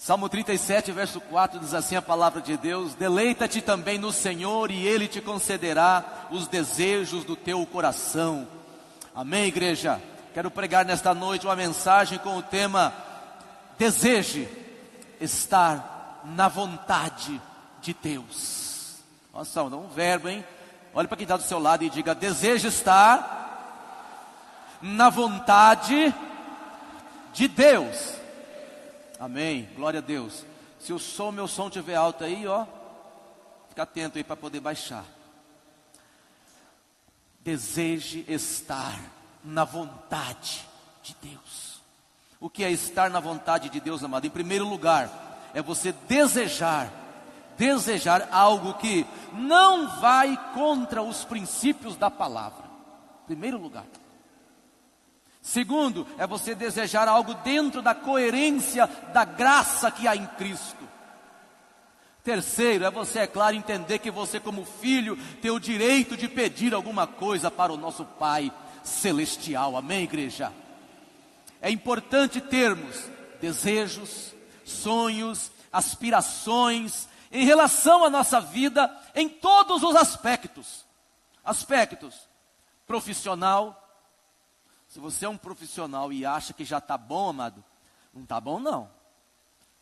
Salmo 37, verso 4, diz assim a palavra de Deus: deleita-te também no Senhor e Ele te concederá os desejos do teu coração. Amém, igreja? Quero pregar nesta noite uma mensagem com o tema: deseje estar na vontade de Deus. Nossa, dá um verbo, hein? Olhe para quem está do seu lado e diga: deseje estar na vontade de Deus. Amém, glória a Deus. Se o meu som estiver alto aí, ó, fica atento aí para poder baixar. Deseje estar na vontade de Deus. O que é estar na vontade de Deus, amado? Em primeiro lugar, é você desejar algo que não vai contra os princípios da palavra. Em primeiro lugar. Segundo, é você desejar algo dentro da coerência da graça que há em Cristo. Terceiro, é você, é claro, entender que você como filho tem o direito de pedir alguma coisa para o nosso Pai Celestial. Amém, igreja? É importante termos desejos, sonhos, aspirações em relação à nossa vida em todos os aspectos. Aspectos profissional. Se você é um profissional e acha que já está bom, amado, não está bom não.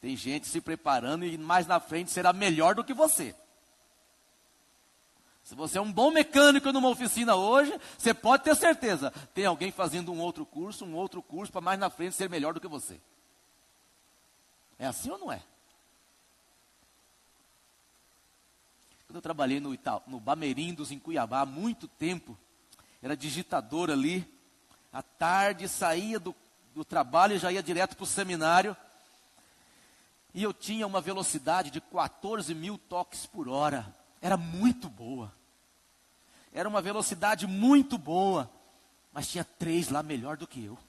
Tem gente se preparando e mais na frente será melhor do que você. Se você é um bom mecânico numa oficina hoje, você pode ter certeza, tem alguém fazendo um outro curso para mais na frente ser melhor do que você. É assim ou não é? Quando eu trabalhei no Bamerindos, em Cuiabá, há muito tempo, era digitador ali. À tarde saía do trabalho e já ia direto para o seminário. E eu tinha uma velocidade de 14 mil toques por hora. Era muito boa. Era uma velocidade muito boa. Mas tinha 3 lá melhor do que eu.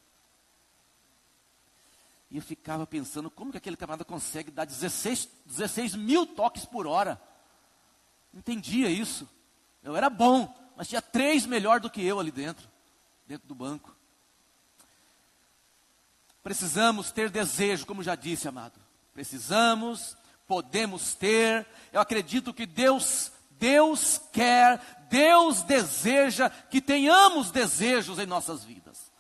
E eu ficava pensando, como que aquele camarada consegue dar 16 mil toques por hora? Não entendia isso. Eu era bom, mas tinha 3 melhor do que eu ali dentro do banco. Precisamos ter desejo, como já disse, amado. Precisamos, podemos ter. Eu acredito que Deus quer, Deus deseja que tenhamos desejos em nossas vidas.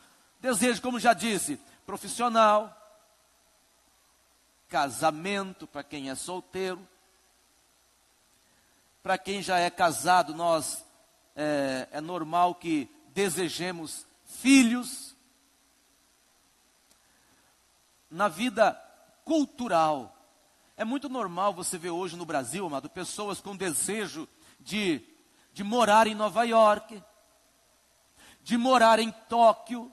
Desejo, como já disse, profissional, casamento para quem é solteiro. Para quem já é casado, é normal que desejemos filhos. Na vida cultural, é muito normal você ver hoje no Brasil, amado, pessoas com desejo de morar em Nova York, de morar em Tóquio,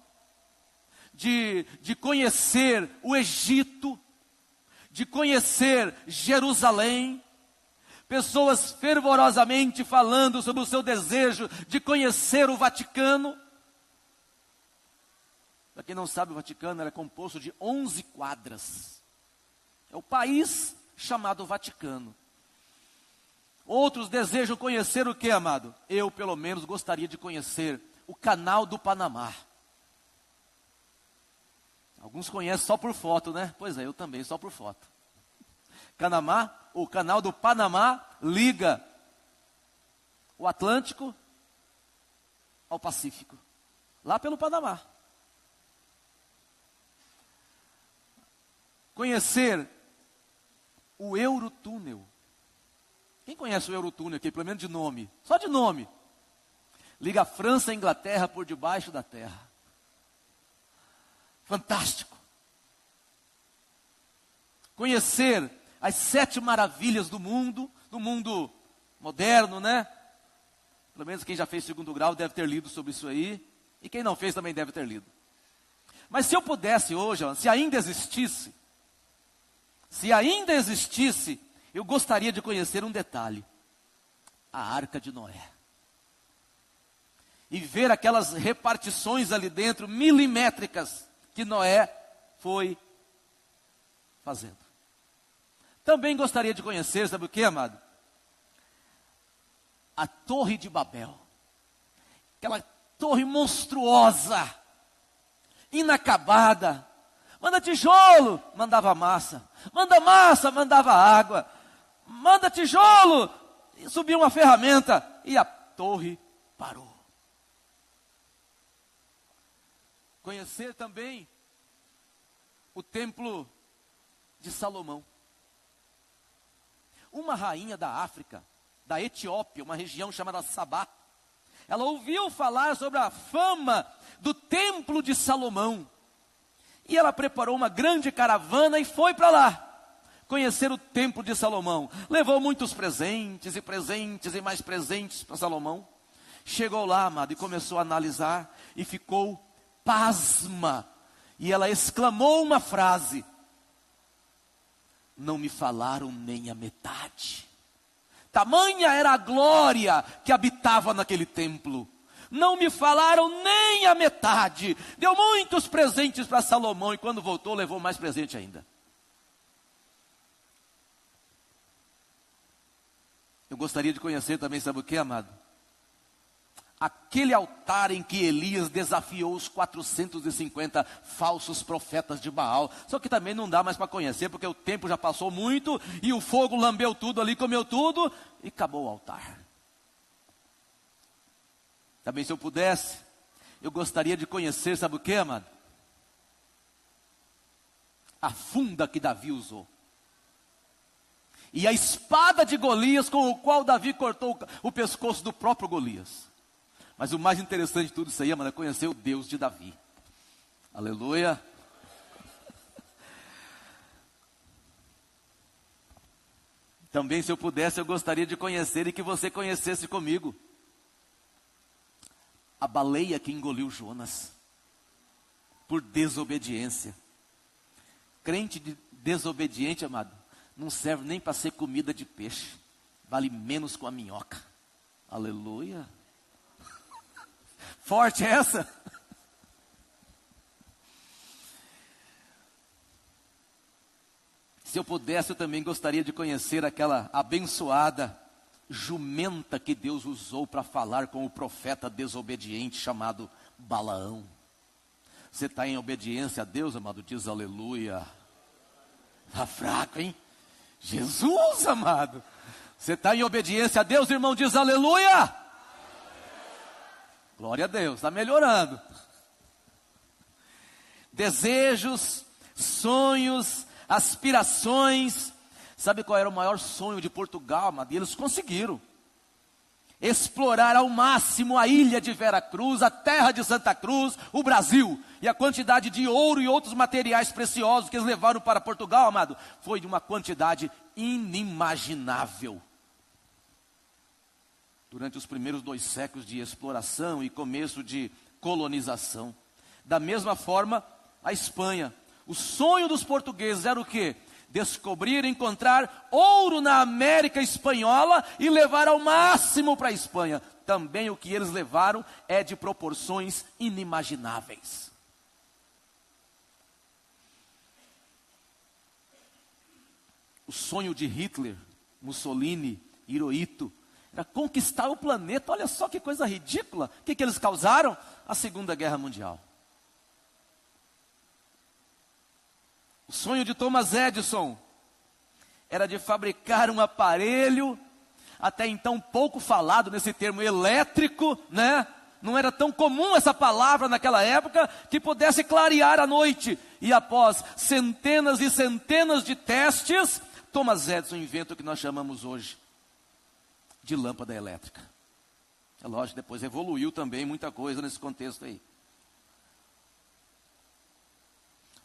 de conhecer o Egito, de conhecer Jerusalém. Pessoas fervorosamente falando sobre o seu desejo de conhecer o Vaticano. Para quem não sabe, o Vaticano era composto de 11 quadras. É o país chamado Vaticano. Outros desejam conhecer o que, amado? Eu, pelo menos, gostaria de conhecer o Canal do Panamá. Alguns conhecem só por foto, né? Pois é, eu também, só por foto. O Canal do Panamá liga o Atlântico ao Pacífico. Lá pelo Panamá. Conhecer o Eurotúnel. Quem conhece o Eurotúnel aqui, pelo menos de nome? Só de nome. Liga a França e a Inglaterra por debaixo da terra. Fantástico. Conhecer as 7 maravilhas do mundo moderno, né? Pelo menos quem já fez 2º grau deve ter lido sobre isso aí. E quem não fez também deve ter lido. Mas se eu pudesse hoje, se ainda existisse, eu gostaria de conhecer um detalhe: a Arca de Noé. E ver aquelas repartições ali dentro, milimétricas, que Noé foi fazendo. Também gostaria de conhecer, sabe o que, amado? A Torre de Babel. Aquela torre monstruosa, inacabada, Manda tijolo, mandava massa. Manda massa, mandava água. Manda tijolo, e subiu uma ferramenta e a torre parou. Conhecer também o templo de Salomão. Uma rainha da África, da Etiópia, uma região chamada Sabá, ela ouviu falar sobre a fama do templo de Salomão. E ela preparou uma grande caravana e foi para lá conhecer o templo de Salomão. Levou muitos presentes e mais presentes para Salomão. Chegou lá, amado, e começou a analisar e ficou pasma. E ela exclamou uma frase: não me falaram nem a metade. Tamanha era a glória que habitava naquele templo. Não me falaram nem a metade. Deu muitos presentes para Salomão e quando voltou levou mais presente ainda. Eu gostaria de conhecer também, sabe o que, amado? Aquele altar em que Elias desafiou os 450 falsos profetas de Baal. Só que também não dá mais para conhecer, porque o tempo já passou muito, e o fogo lambeu tudo ali, comeu tudo, e acabou o altar. Também, se eu pudesse, eu gostaria de conhecer, sabe o que, amado? A funda que Davi usou. E a espada de Golias, com o qual Davi cortou o pescoço do próprio Golias. Mas o mais interessante de tudo isso aí, amado, é conhecer o Deus de Davi. Aleluia. Também, se eu pudesse, eu gostaria de conhecer e que você conhecesse comigo a baleia que engoliu Jonas por desobediência. Crente desobediente, amado, não serve nem para ser comida de peixe. Vale menos com a minhoca. Aleluia. Forte essa? Se eu pudesse, eu também gostaria de conhecer aquela abençoada jumenta que Deus usou para falar com o profeta desobediente chamado Balaão. Você está em obediência a Deus, amado? Diz aleluia. Está fraco, hein? Jesus, amado. Você está em obediência a Deus, irmão? Diz aleluia. Glória a Deus, está melhorando. Desejos, sonhos, aspirações. Sabe qual era o maior sonho de Portugal, amado? E eles conseguiram explorar ao máximo a ilha de Veracruz, a terra de Santa Cruz, o Brasil. E a quantidade de ouro e outros materiais preciosos que eles levaram para Portugal, amado, foi de uma quantidade inimaginável. Durante os primeiros 2 séculos de exploração e começo de colonização. Da mesma forma, a Espanha. O sonho dos portugueses era o quê? Descobrir, encontrar ouro na América Espanhola e levar ao máximo para a Espanha. Também o que eles levaram é de proporções inimagináveis. O sonho de Hitler, Mussolini, Hirohito, era conquistar o planeta. Olha só que coisa ridícula. O que eles causaram? A Segunda Guerra Mundial. O sonho de Thomas Edison era de fabricar um aparelho, até então pouco falado nesse termo elétrico, né? Não era tão comum essa palavra naquela época, que pudesse clarear a noite. E após centenas e centenas de testes, Thomas Edison inventa o que nós chamamos hoje de lâmpada elétrica. É lógico, depois evoluiu também muita coisa nesse contexto aí.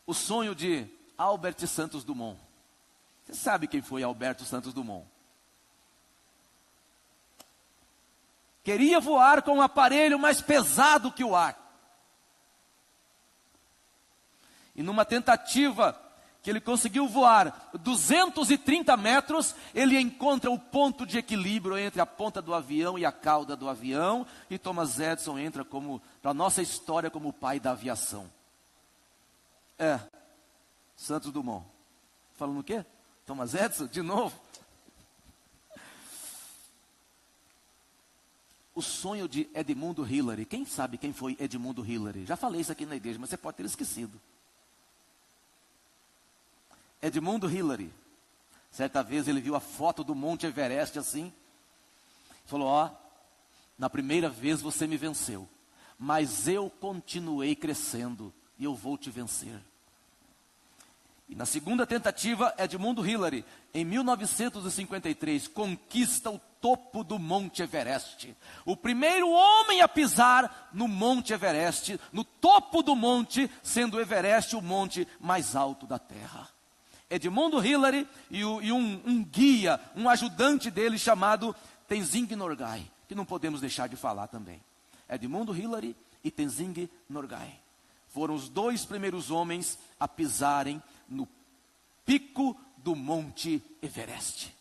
O sonho de Albert Santos Dumont. Você sabe quem foi Alberto Santos Dumont? Queria voar com um aparelho mais pesado que o ar. E numa tentativa que ele conseguiu voar 230 metros, ele encontra o ponto de equilíbrio entre a ponta do avião e a cauda do avião, e Thomas Edison entra para a nossa história como o pai da aviação. Santos Dumont. Falando o quê? Thomas Edison? De novo? O sonho de Edmundo Hillary. Quem sabe quem foi Edmundo Hillary? Já falei isso aqui na igreja, mas você pode ter esquecido. Edmundo Hillary, certa vez ele viu a foto do Monte Everest assim, falou: ó, na primeira vez você me venceu, mas eu continuei crescendo e eu vou te vencer. E na segunda tentativa, Edmundo Hillary, em 1953, conquista o topo do Monte Everest. O primeiro homem a pisar no Monte Everest, no topo do monte, sendo o Everest o monte mais alto da Terra. Edmundo Hillary e um guia, um ajudante dele chamado Tenzing Norgay, que não podemos deixar de falar também. Edmundo Hillary e Tenzing Norgay foram os dois primeiros homens a pisarem no pico do Monte Everest.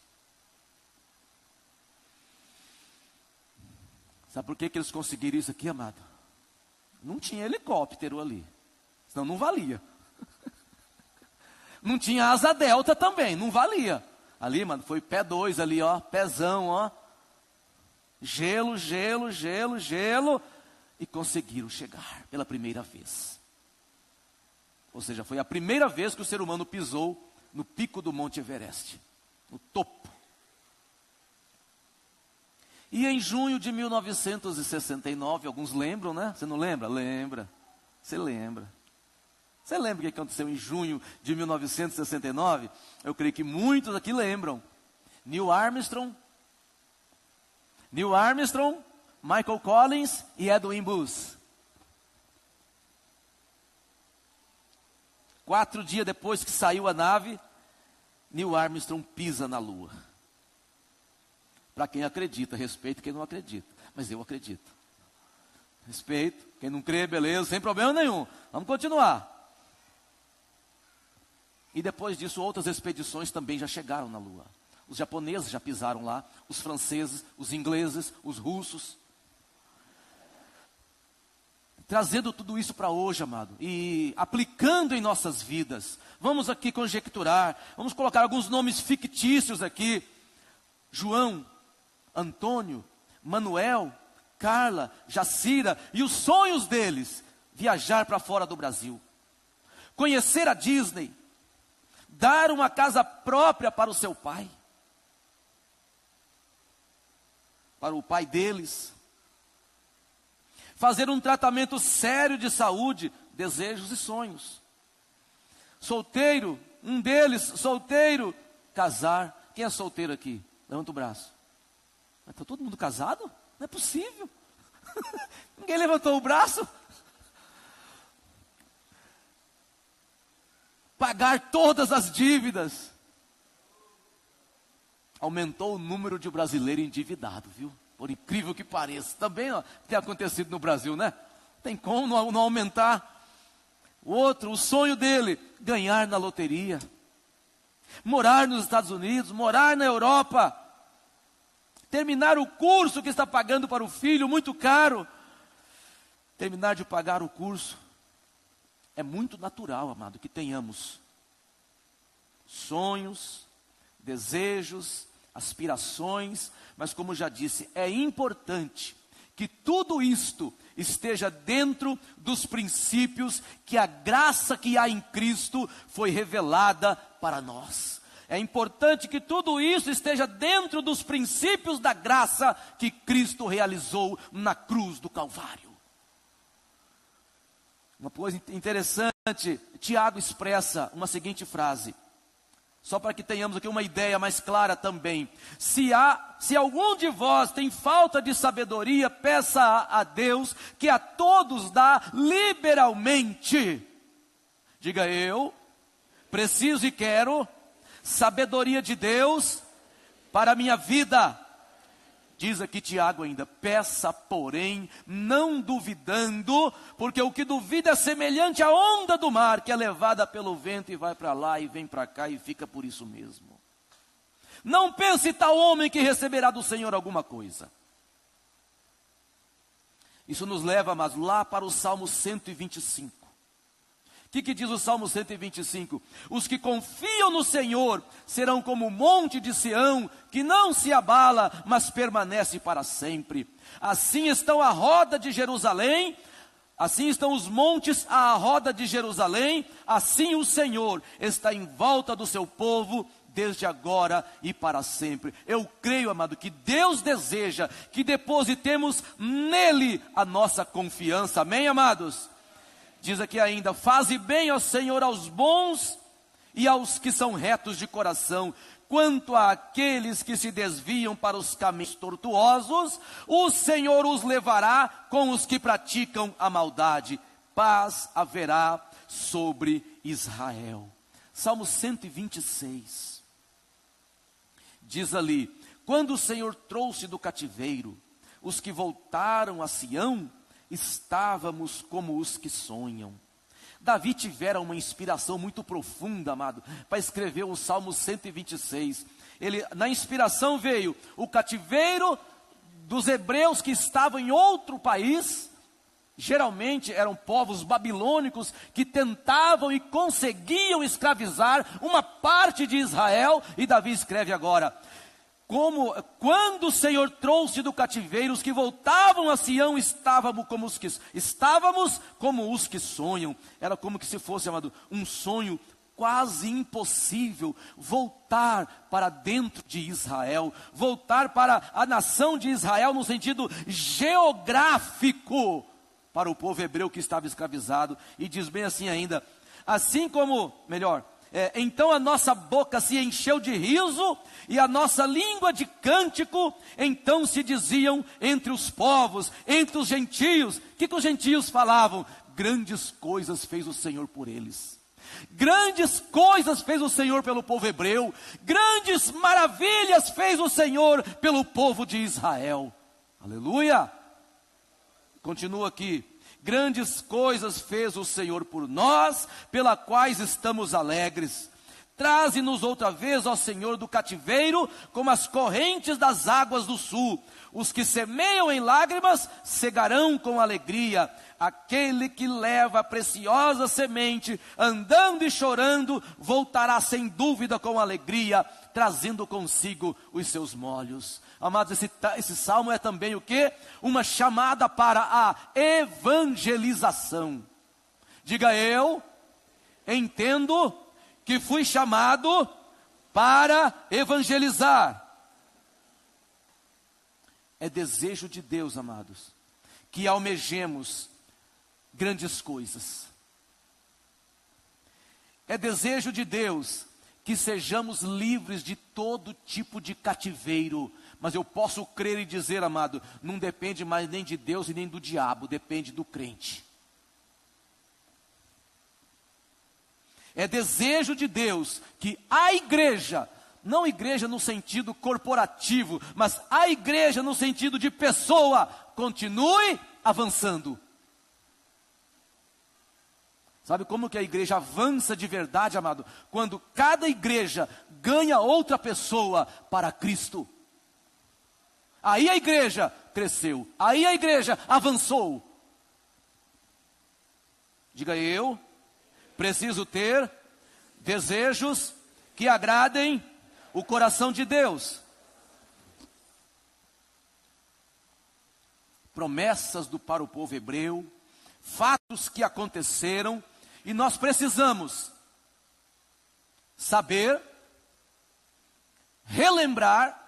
Sabe por que eles conseguiram isso aqui, amado? Não tinha helicóptero ali, senão não valia. Não tinha asa delta também, não valia. Ali, mano, foi pé 2 ali, ó, pezão, ó. Gelo, gelo, gelo, gelo. E conseguiram chegar pela primeira vez. Ou seja, foi a primeira vez que o ser humano pisou no pico do Monte Everest, no topo. E em junho de 1969, alguns lembram, né? Você não lembra? Lembra. Você lembra. Você lembra o que aconteceu em junho de 1969? Eu creio que muitos aqui lembram. Neil Armstrong, Michael Collins e Edwin Buzz. 4 dias depois que saiu a nave, Neil Armstrong pisa na Lua. Para quem acredita, respeito quem não acredita, mas eu acredito. Respeito, quem não crê, beleza, sem problema nenhum. Vamos continuar. E depois disso, outras expedições também já chegaram na Lua. Os japoneses já pisaram lá, os franceses, os ingleses, os russos. Trazendo tudo isso para hoje, amado, e aplicando em nossas vidas. Vamos aqui conjecturar, vamos colocar alguns nomes fictícios aqui. João, Antônio, Manuel, Carla, Jacira, e os sonhos deles, viajar para fora do Brasil. Conhecer a Disney, dar uma casa própria para o seu pai. Para o pai deles. Fazer um tratamento sério de saúde, desejos e sonhos. Solteiro, um deles, solteiro, casar. Quem é solteiro aqui? Levanta o braço. Está todo mundo casado? Não é possível. Ninguém levantou o braço. Pagar todas as dívidas. Aumentou o número de brasileiro endividado, viu? Por incrível que pareça. Também ó, tem acontecido no Brasil, né? Tem como não aumentar. O outro, o sonho dele, ganhar na loteria. Morar nos Estados Unidos, morar na Europa. Terminar o curso que está pagando para o filho, muito caro. Terminar de pagar o curso. É muito natural, amado, que tenhamos sonhos, desejos, aspirações, mas como já disse, é importante que tudo isto esteja dentro dos princípios que a graça que há em Cristo foi revelada para nós. É importante que tudo isso esteja dentro dos princípios da graça que Cristo realizou na cruz do Calvário. Uma coisa interessante, Tiago expressa uma seguinte frase, só para que tenhamos aqui uma ideia mais clara também. Se algum de vós tem falta de sabedoria, peça a Deus, que a todos dá liberalmente. Diga: eu preciso e quero sabedoria de Deus para a minha vida. Diz aqui Tiago ainda: peça, porém, não duvidando, porque o que duvida é semelhante à onda do mar, que é levada pelo vento e vai para lá e vem para cá e fica por isso mesmo. Não pense tal homem que receberá do Senhor alguma coisa. Isso nos leva, mas lá para o Salmo 125. O que diz o Salmo 125? Os que confiam no Senhor serão como o monte de Sião, que não se abala, mas permanece para sempre. Assim estão a roda de Jerusalém, Assim estão os montes à roda de Jerusalém, assim o Senhor está em volta do seu povo, desde agora e para sempre. Eu creio, amado, que Deus deseja que depositemos nele a nossa confiança. Amém, amados? Diz aqui ainda: faze bem, ó Senhor, aos bons e aos que são retos de coração. Quanto àqueles que se desviam para os caminhos tortuosos, o Senhor os levará com os que praticam a maldade. Paz haverá sobre Israel. Salmo 126. Diz ali: quando o Senhor trouxe do cativeiro os que voltaram a Sião, estávamos como os que sonham. Davi tivera uma inspiração muito profunda, amado, para escrever o Salmo 126. Na inspiração veio o cativeiro dos hebreus que estavam em outro país. Geralmente eram povos babilônicos que tentavam e conseguiam escravizar uma parte de Israel. E Davi escreve agora: quando o Senhor trouxe do cativeiro os que voltavam a Sião, estávamos como os que sonham. Era como que se fosse, amado, um sonho quase impossível, voltar para dentro de Israel, voltar para a nação de Israel no sentido geográfico, para o povo hebreu que estava escravizado. E diz bem assim ainda: então a nossa boca se encheu de riso e a nossa língua de cântico. Então se diziam entre os povos, entre os gentios. O que os gentios falavam? Grandes coisas fez o Senhor por eles. Grandes coisas fez o Senhor pelo povo hebreu. Grandes maravilhas fez o Senhor pelo povo de Israel. Aleluia! Continua aqui: grandes coisas fez o Senhor por nós, pela quais estamos alegres. Traze-nos outra vez, ó Senhor, do cativeiro, como as correntes das águas do sul. Os que semeiam em lágrimas, cegarão com alegria. Aquele que leva a preciosa semente, andando e chorando, voltará sem dúvida com alegria, trazendo consigo os seus molhos. Amados, esse salmo é também o quê? Uma chamada para a evangelização. Diga: eu entendo que fui chamado para evangelizar. É desejo de Deus, amados, que almejemos grandes coisas. É desejo de Deus que sejamos livres de todo tipo de cativeiro. Mas eu posso crer e dizer, amado, não depende mais nem de Deus e nem do diabo, depende do crente. É desejo de Deus que a igreja, não igreja no sentido corporativo, mas a igreja no sentido de pessoa, continue avançando. Sabe como que a igreja avança de verdade, amado? Quando cada igreja ganha outra pessoa para Cristo. Aí a igreja cresceu, aí a igreja avançou. Diga: eu preciso ter desejos que agradem o coração de Deus. Promessas para o povo hebreu, fatos que aconteceram, e nós precisamos saber, relembrar,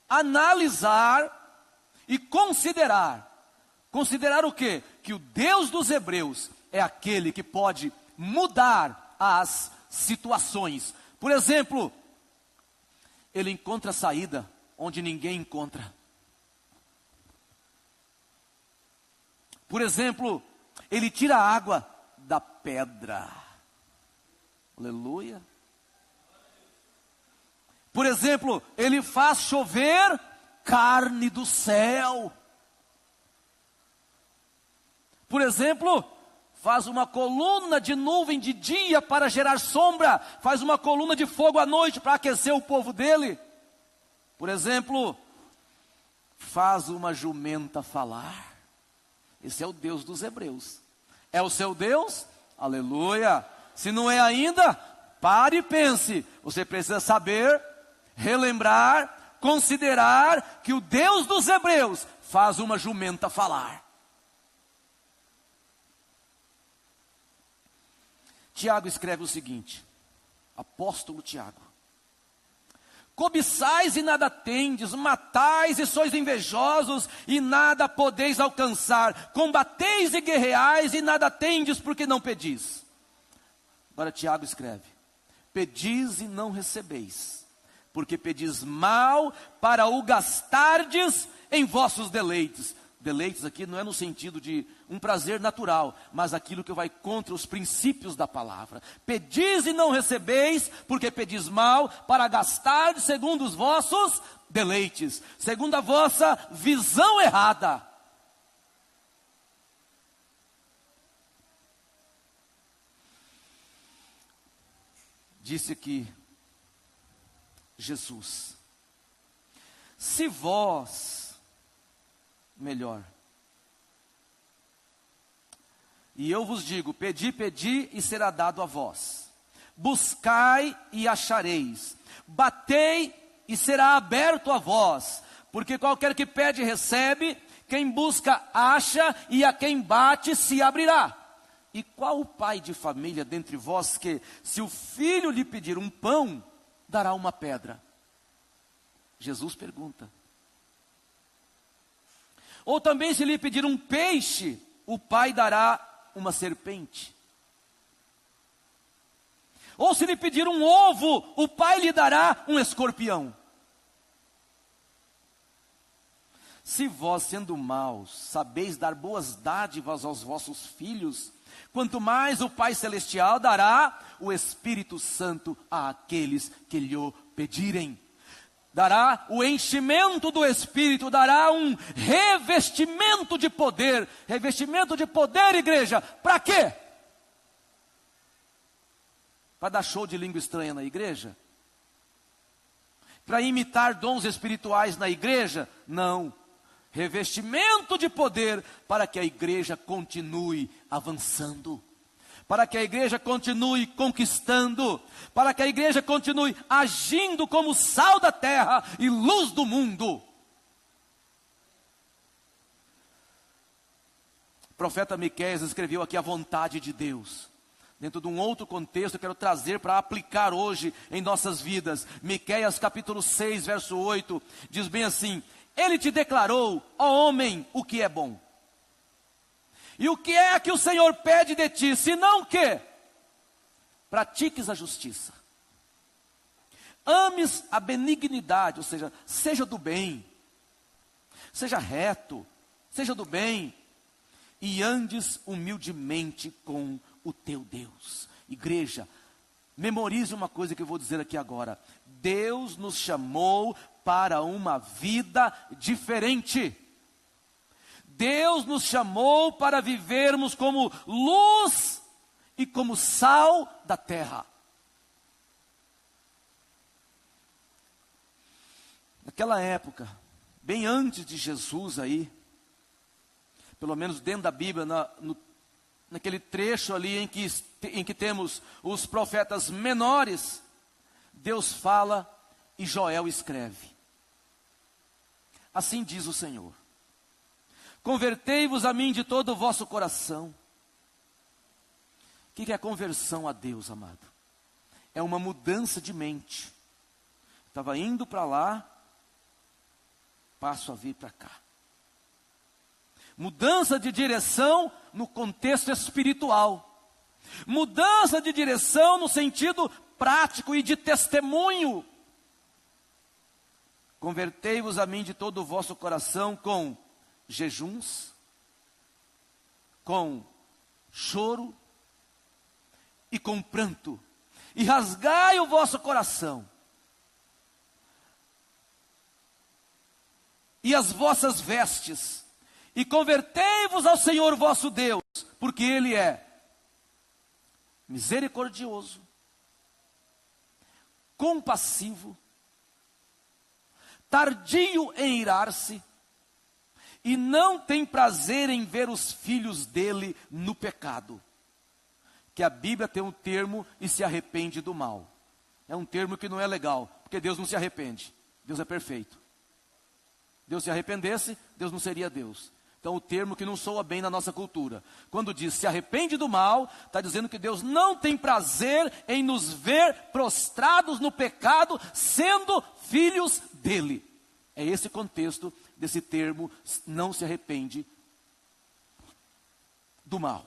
analisar e considerar. Considerar o quê? Que o Deus dos hebreus é aquele que pode mudar as situações. Por exemplo, ele encontra saída onde ninguém encontra. Por exemplo, ele tira a água da pedra. Aleluia. Por exemplo, ele faz chover carne do céu. Por exemplo, faz uma coluna de nuvem de dia para gerar sombra, faz uma coluna de fogo à noite para aquecer o povo dele. Por exemplo, faz uma jumenta falar. Esse é o Deus dos hebreus. É o seu Deus? Aleluia. Se não é ainda, pare e pense. Você precisa saber, relembrar, considerar que o Deus dos hebreus faz uma jumenta falar. Tiago escreve o seguinte, apóstolo Tiago: cobiçais e nada tendes, matais e sois invejosos e nada podeis alcançar, combateis e guerreais e nada tendes porque não pedis. Agora Tiago escreve: pedis e não recebeis, porque pedis mal para o gastardes em vossos deleites. Deleites aqui não é no sentido de um prazer natural, mas aquilo que vai contra os princípios da palavra. Pedis e não recebeis, porque pedis mal para gastar segundo os vossos deleites, segundo a vossa visão errada. Disse aqui Jesus: se vós, melhor, e eu vos digo, pedi, pedi e será dado a vós, buscai e achareis, batei e será aberto a vós, porque qualquer que pede recebe, quem busca acha, e a quem bate se abrirá. E qual o pai de família dentre vós que, se o filho lhe pedir um pão, dará uma pedra? Jesus pergunta. Ou também, se lhe pedir um peixe, o pai dará uma serpente? Ou se lhe pedir um ovo, o pai lhe dará um escorpião? Se vós, sendo maus, sabeis dar boas dádivas aos vossos filhos, quanto mais o Pai Celestial dará o Espírito Santo àqueles que lhe o pedirem. Dará o enchimento do Espírito, dará um revestimento de poder. Revestimento de poder, igreja, para quê? Para dar show de língua estranha na igreja? Para imitar dons espirituais na igreja? Não. Revestimento de poder para que a igreja continue avançando, para que a igreja continue conquistando, para que a igreja continue agindo como sal da terra e luz do mundo. O profeta Miqueias escreveu aqui a vontade de Deus. Dentro de um outro contexto, eu quero trazer para aplicar hoje em nossas vidas. Miqueias capítulo 6, verso 8, diz bem assim: Ele te declarou, ó homem, o que é bom. E o que é que o Senhor pede de ti, senão que pratiques a justiça, ames a benignidade, ou seja, seja do bem, seja reto, seja do bem, e andes humildemente com o teu Deus. Igreja, memorize uma coisa que eu vou dizer aqui agora. Deus nos chamou para uma vida diferente. Deus nos chamou para vivermos como luz e como sal da terra. Naquela época, bem antes de Jesus aí, pelo menos dentro da Bíblia, naquele trecho ali em que temos os profetas menores, Deus fala e Joel escreve. Assim diz o Senhor: convertei-vos a mim de todo o vosso coração. O que é conversão a Deus, amado? É uma mudança de mente. Estava indo para lá, passo a vir para cá. Mudança de direção no contexto espiritual. Mudança de direção no sentido prático e de testemunho. Convertei-vos a mim de todo o vosso coração com jejuns, com choro e com pranto, e rasgai o vosso coração, e as vossas vestes, e convertei-vos ao Senhor vosso Deus, porque Ele é misericordioso, compassivo, tardio em irar-se, e não tem prazer em ver os filhos dele no pecado. Que a Bíblia tem um termo, e se arrepende do mal. É um termo que não é legal, porque Deus não se arrepende. Deus é perfeito. Deus se arrependesse, Deus não seria Deus. Então o termo que não soa bem na nossa cultura. Quando diz se arrepende do mal, está dizendo que Deus não tem prazer em nos ver prostrados no pecado, sendo filhos dele. É esse contexto desse termo, não se arrepende do mal.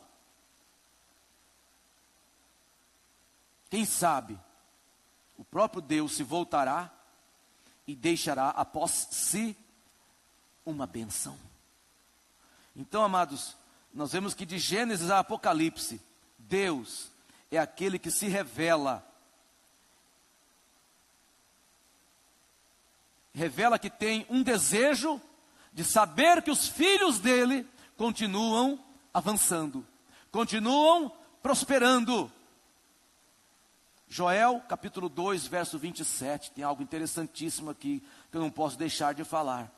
Quem sabe, o próprio Deus se voltará e deixará após si uma bênção. Então, amados, nós vemos que de Gênesis a Apocalipse, Deus é aquele que se revela que tem um desejo de saber que os filhos dele continuam avançando, continuam prosperando. Joel, capítulo 2, verso 27, tem algo interessantíssimo aqui, que eu não posso deixar de falar.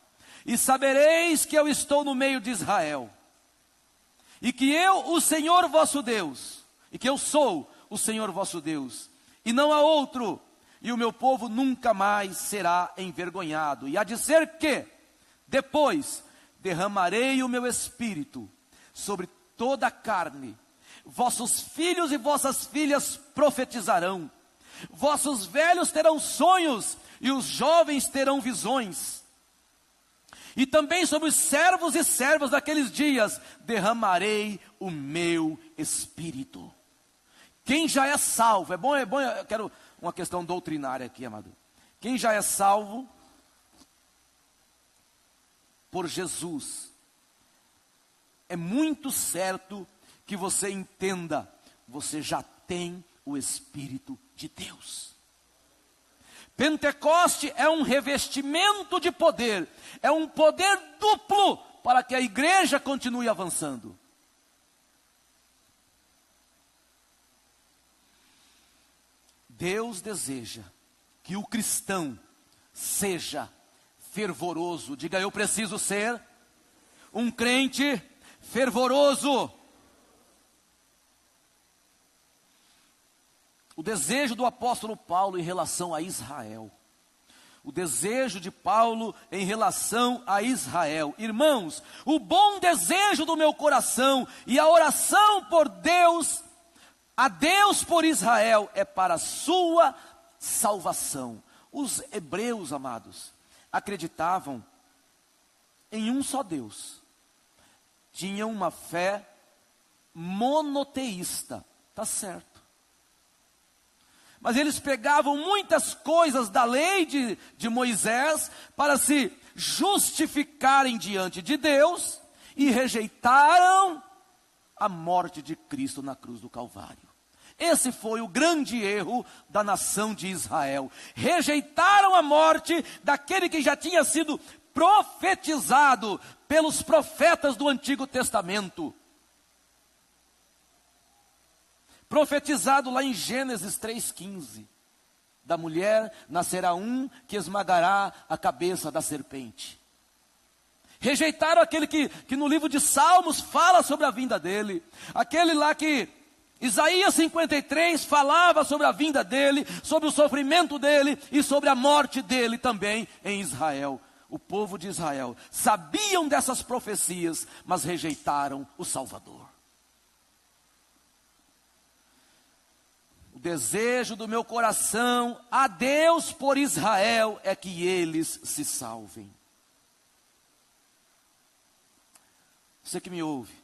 E sabereis que eu estou no meio de Israel, e que eu, o Senhor vosso Deus, e que eu sou o Senhor vosso Deus, e não há outro, e o meu povo nunca mais será envergonhado. E há de ser que, depois, derramarei o meu espírito sobre toda a carne, vossos filhos e vossas filhas profetizarão, vossos velhos terão sonhos, e os jovens terão visões. E também sobre os servos e servas daqueles dias, derramarei o meu espírito. Quem já é salvo, é bom, eu quero uma questão doutrinária aqui, amado. Quem já é salvo por Jesus, é muito certo que você entenda, você já tem o Espírito de Deus. Pentecoste é um revestimento de poder, é um poder duplo para que a igreja continue avançando. Deus deseja que o cristão seja fervoroso. Diga, eu preciso ser um crente fervoroso. O desejo do apóstolo Paulo em relação a Israel. O desejo de Paulo em relação a Israel. Irmãos, o bom desejo do meu coração e a oração por Deus, a Deus por Israel, é para a sua salvação. Os hebreus, amados, acreditavam em um só Deus. Tinham uma fé monoteísta, tá certo. Mas eles pegavam muitas coisas da lei de Moisés para se justificarem diante de Deus e rejeitaram a morte de Cristo na cruz do Calvário. Esse foi o grande erro da nação de Israel. Rejeitaram a morte daquele que já tinha sido profetizado pelos profetas do Antigo Testamento. Profetizado lá em Gênesis 3,15. Da mulher nascerá um que esmagará a cabeça da serpente. Rejeitaram aquele que no livro de Salmos fala sobre a vinda dele. Aquele lá que Isaías 53 falava sobre a vinda dele, sobre o sofrimento dele e sobre a morte dele também em Israel. O povo de Israel sabiam dessas profecias, mas rejeitaram o Salvador. O desejo do meu coração a Deus por Israel é que eles se salvem. Você que me ouve,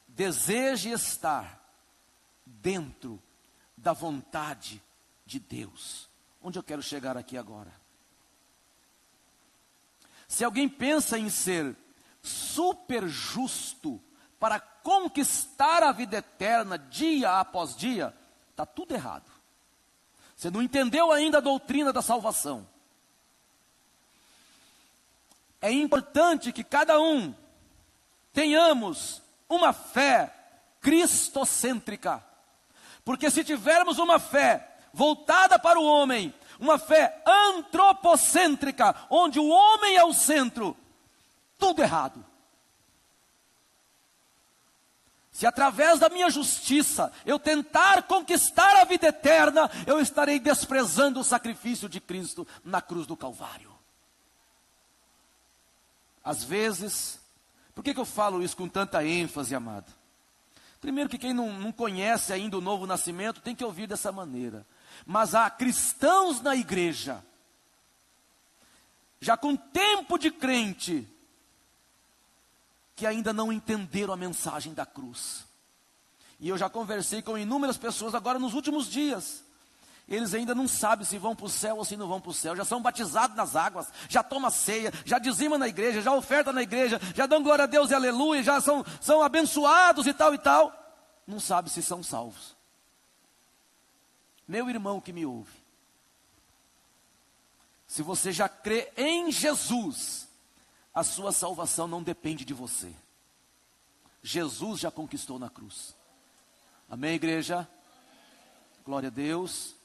deseje estar dentro da vontade de Deus. Onde eu quero chegar aqui agora? Se alguém pensa em ser super justo para conquistar a vida eterna dia após dia, está tudo errado. Você não entendeu ainda a doutrina da salvação. É importante que cada um tenhamos uma fé cristocêntrica. Porque se tivermos uma fé voltada para o homem, uma fé antropocêntrica, onde o homem é o centro, tudo errado. Se através da minha justiça eu tentar conquistar a vida eterna, eu estarei desprezando o sacrifício de Cristo na cruz do Calvário. Às vezes, por que eu falo isso com tanta ênfase, amado? Primeiro que quem não conhece ainda o novo nascimento tem que ouvir dessa maneira. Mas há cristãos na igreja, já com tempo de crente, que ainda não entenderam a mensagem da cruz. E eu já conversei com inúmeras pessoas agora nos últimos dias. Eles ainda não sabem se vão para o céu ou se não vão para o céu. Já são batizados nas águas, já tomam ceia, já dizimam na igreja, já ofertam na igreja, já dão glória a Deus e aleluia, já são abençoados e tal e tal. Não sabem se são salvos. Meu irmão que me ouve, se você já crê em Jesus, a sua salvação não depende de você. Jesus já conquistou na cruz. Amém, igreja? Glória a Deus.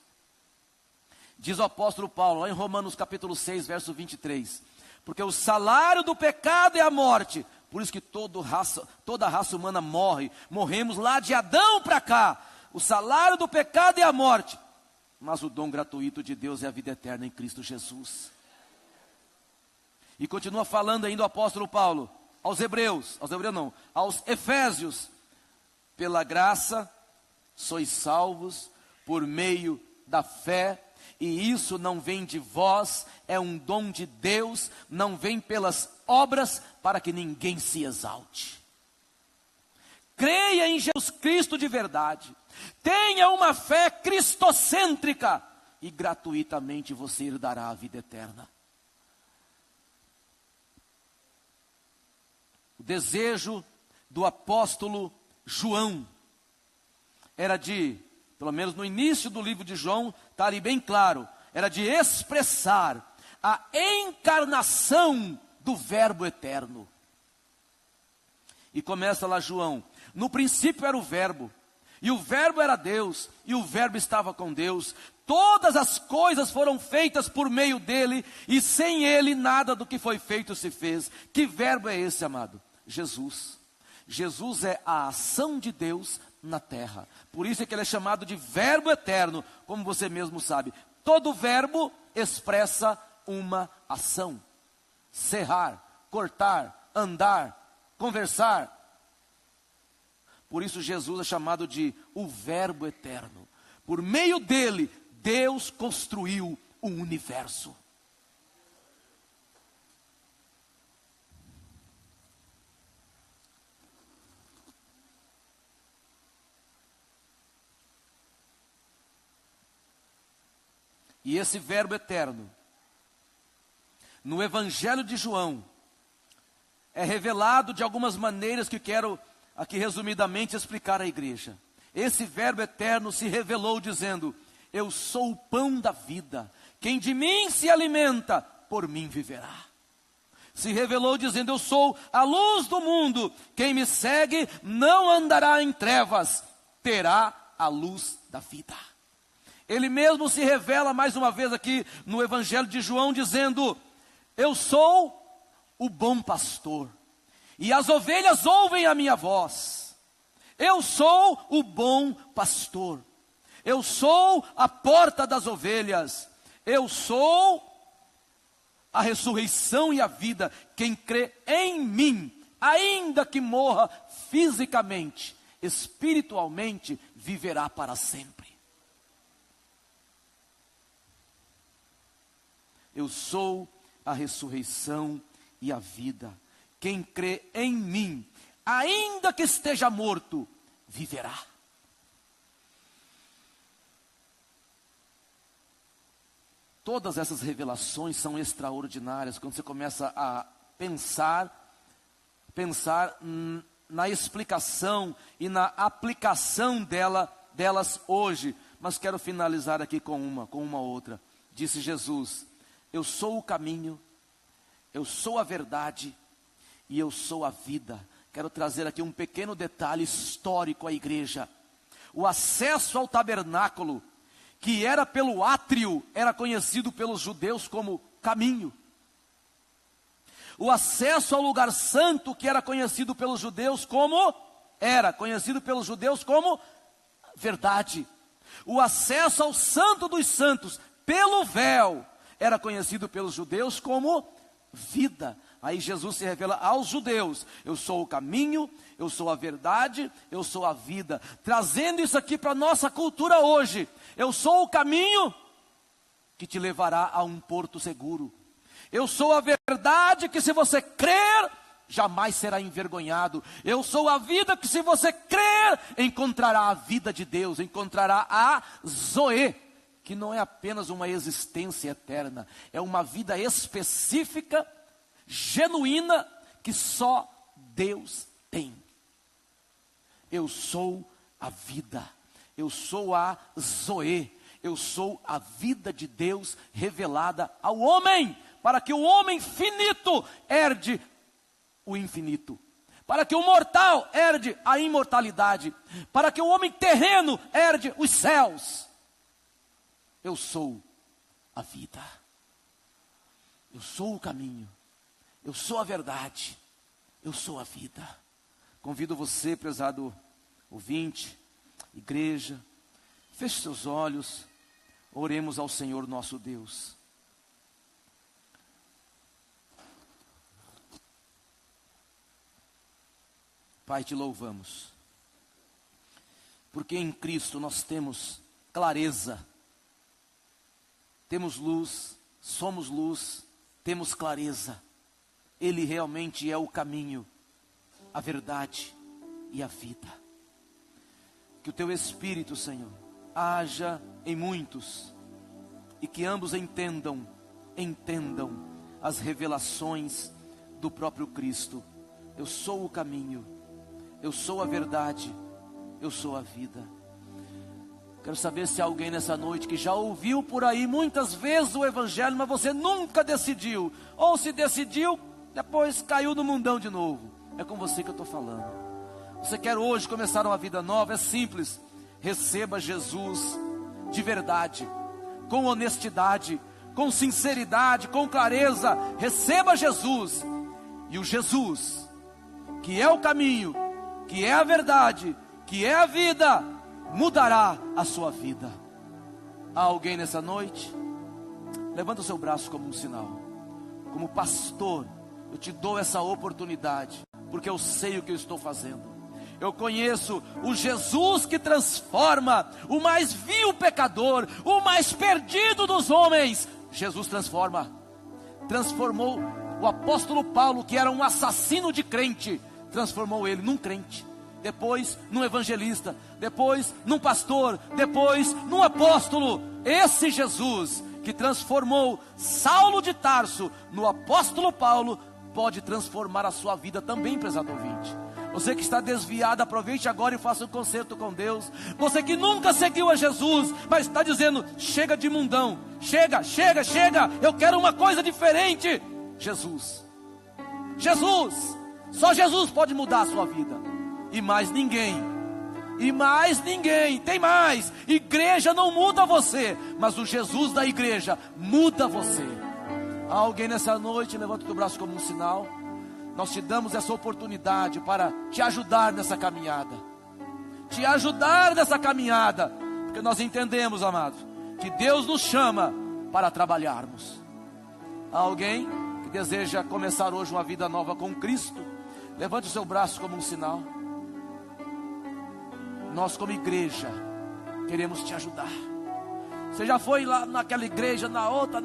Diz o apóstolo Paulo, lá em Romanos capítulo 6, verso 23. Porque o salário do pecado é a morte. Por isso que toda a raça humana morre. Morremos lá de Adão para cá. O salário do pecado é a morte. Mas o dom gratuito de Deus é a vida eterna em Cristo Jesus. E continua falando ainda o apóstolo Paulo aos Efésios. Pela graça sois salvos por meio da fé. E isso não vem de vós, é um dom de Deus, não vem pelas obras, para que ninguém se exalte. Creia em Jesus Cristo de verdade, tenha uma fé cristocêntrica, e gratuitamente você herdará a vida eterna. O desejo do apóstolo João era pelo menos no início do livro de João, está ali bem claro, era de expressar a encarnação do Verbo eterno. E começa lá João, no princípio era o Verbo, e o Verbo era Deus, e o Verbo estava com Deus, todas as coisas foram feitas por meio dele, e sem ele nada do que foi feito se fez. Que verbo é esse, amado? Jesus. Jesus é a ação de Deus na terra. Por isso é que ele é chamado de Verbo eterno, como você mesmo sabe. Todo verbo expressa uma ação. Serrar, cortar, andar, conversar. Por isso Jesus é chamado de o Verbo eterno. Por meio dele, Deus construiu o universo. E esse Verbo eterno, no Evangelho de João, é revelado de algumas maneiras que quero aqui resumidamente explicar à igreja. Esse Verbo eterno se revelou dizendo: eu sou o pão da vida, quem de mim se alimenta, por mim viverá. Se revelou dizendo: eu sou a luz do mundo, quem me segue não andará em trevas, terá a luz da vida. Ele mesmo se revela mais uma vez aqui no Evangelho de João dizendo: eu sou o bom pastor, e as ovelhas ouvem a minha voz. Eu sou o bom pastor, eu sou a porta das ovelhas, eu sou a ressurreição e a vida. Quem crê em mim, ainda que morra fisicamente, espiritualmente viverá para sempre. Eu sou a ressurreição e a vida. Quem crê em mim, ainda que esteja morto, viverá. Todas essas revelações são extraordinárias quando você começa a pensar na explicação e na aplicação delas hoje. Mas quero finalizar aqui com uma outra. Disse Jesus: eu sou o caminho, eu sou a verdade e eu sou a vida. Quero trazer aqui um pequeno detalhe histórico à igreja. O acesso ao tabernáculo, que era pelo átrio, era conhecido pelos judeus como caminho. O acesso ao lugar santo, que era conhecido pelos judeus como verdade. O acesso ao santo dos santos, pelo véu, era conhecido pelos judeus como vida. Aí Jesus se revela aos judeus: eu sou o caminho, eu sou a verdade, eu sou a vida. Trazendo isso aqui para a nossa cultura hoje: eu sou o caminho que te levará a um porto seguro. Eu sou a verdade que, se você crer, jamais será envergonhado. Eu sou a vida que, se você crer, encontrará a vida de Deus, encontrará a Zoe, que não é apenas uma existência eterna, é uma vida específica, genuína, que só Deus tem. Eu sou a vida, eu sou a Zoe, eu sou a vida de Deus revelada ao homem, para que o homem finito herde o infinito, para que o mortal herde a imortalidade, para que o homem terreno herde os céus. Eu sou a vida, eu sou o caminho, eu sou a verdade, eu sou a vida. Convido você, prezado ouvinte, igreja, feche seus olhos, oremos ao Senhor nosso Deus. Pai, te louvamos, porque em Cristo nós temos clareza, temos luz, somos luz, temos clareza. Ele realmente é o caminho, a verdade e a vida. Que o teu Espírito, Senhor, haja em muitos, e que ambos entendam as revelações do próprio Cristo. Eu sou o caminho, eu sou a verdade, eu sou a vida. Quero saber se há alguém nessa noite que já ouviu por aí muitas vezes o Evangelho, mas você nunca decidiu, ou se decidiu, depois caiu no mundão de novo. É com você que eu estou falando. Você quer hoje começar uma vida nova? É simples: receba Jesus de verdade, com honestidade, com sinceridade, com clareza. Receba Jesus, e o Jesus, que é o caminho, que é a verdade, que é a vida, mudará a sua vida. Há alguém nessa noite? Levanta o seu braço como um sinal. Como pastor, eu te dou essa oportunidade, porque eu sei o que eu estou fazendo. Eu conheço o Jesus que transforma o mais vil pecador, o mais perdido dos homens. Jesus transformou o apóstolo Paulo, que era um assassino de crente, transformou ele num crente, depois num evangelista, depois num pastor, depois num apóstolo. Esse Jesus que transformou Saulo de Tarso no apóstolo Paulo, pode transformar a sua vida também, prezado ouvinte. Você que está desviado, aproveite agora e faça um concerto com Deus. Você que nunca seguiu a Jesus, mas está dizendo: chega de mundão, chega, eu quero uma coisa diferente. Jesus, só Jesus pode mudar a sua vida, e mais ninguém. Tem mais. Igreja não muda você, mas o Jesus da igreja muda você. Há alguém nessa noite? Levanta o teu braço como um sinal. Nós te damos essa oportunidade para te ajudar nessa caminhada. Porque nós entendemos, amados, que Deus nos chama para trabalharmos. Há alguém que deseja começar hoje uma vida nova com Cristo? Levante o seu braço como um sinal. Nós, como igreja, queremos te ajudar. Você já foi lá naquela igreja, na outra,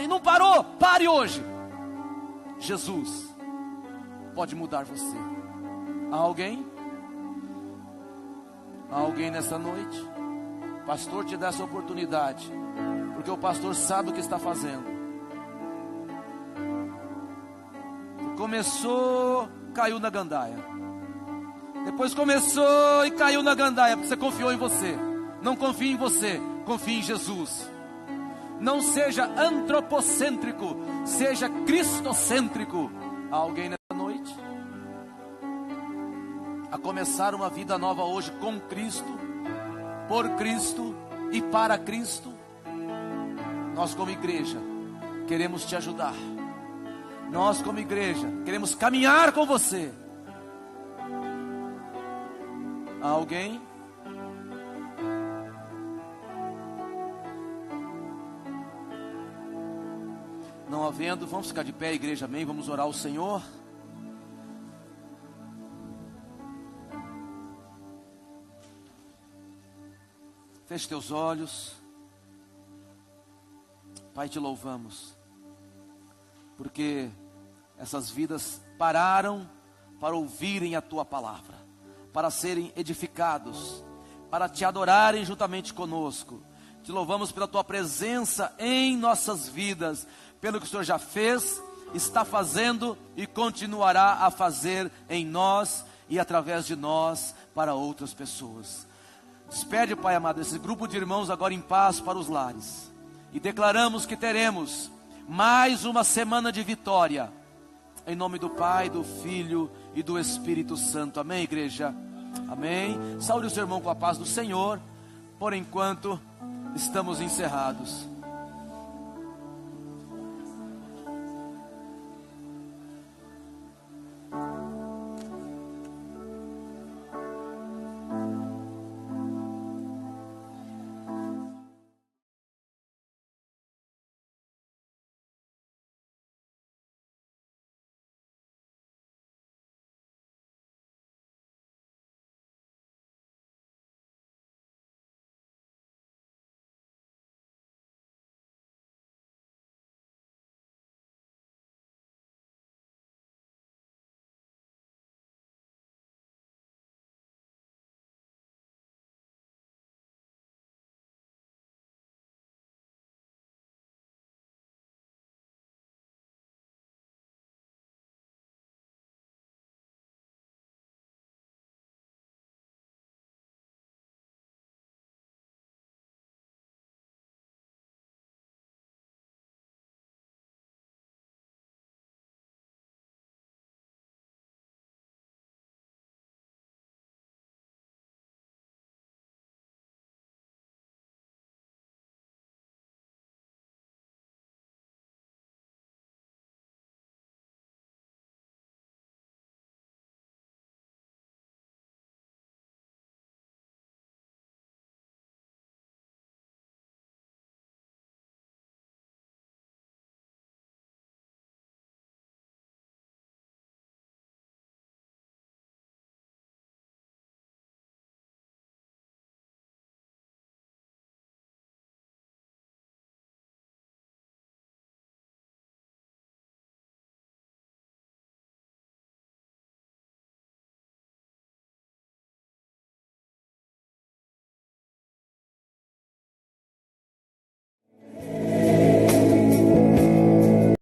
e não parou? Pare hoje. Jesus pode mudar você. Há alguém? Há alguém nessa noite? O pastor te dá essa oportunidade, porque o pastor sabe o que está fazendo. Começou, caiu na gandaia. Depois começou e caiu na gandaia, porque você confiou em você. Não confie em você, confie em Jesus. Não seja antropocêntrico, seja cristocêntrico. Há alguém nessa noite? A começar uma vida nova hoje com Cristo, por Cristo e para Cristo. Nós, como igreja, queremos te ajudar. Nós, como igreja, queremos caminhar com você. Há alguém? Não havendo, vamos ficar de pé, igreja, amém? Vamos orar ao Senhor. Feche teus olhos. Pai, te louvamos, porque essas vidas pararam para ouvirem a tua palavra, para serem edificados, para te adorarem juntamente conosco. Te louvamos pela tua presença em nossas vidas, pelo que o Senhor já fez, está fazendo e continuará a fazer em nós e através de nós para outras pessoas. Despede, Pai amado, esse grupo de irmãos agora em paz para os lares. E declaramos que teremos mais uma semana de vitória. Em nome do Pai, do Filho e do Espírito Santo. Amém, igreja? Amém. Saúde o seu irmão com a paz do Senhor. Por enquanto, estamos encerrados.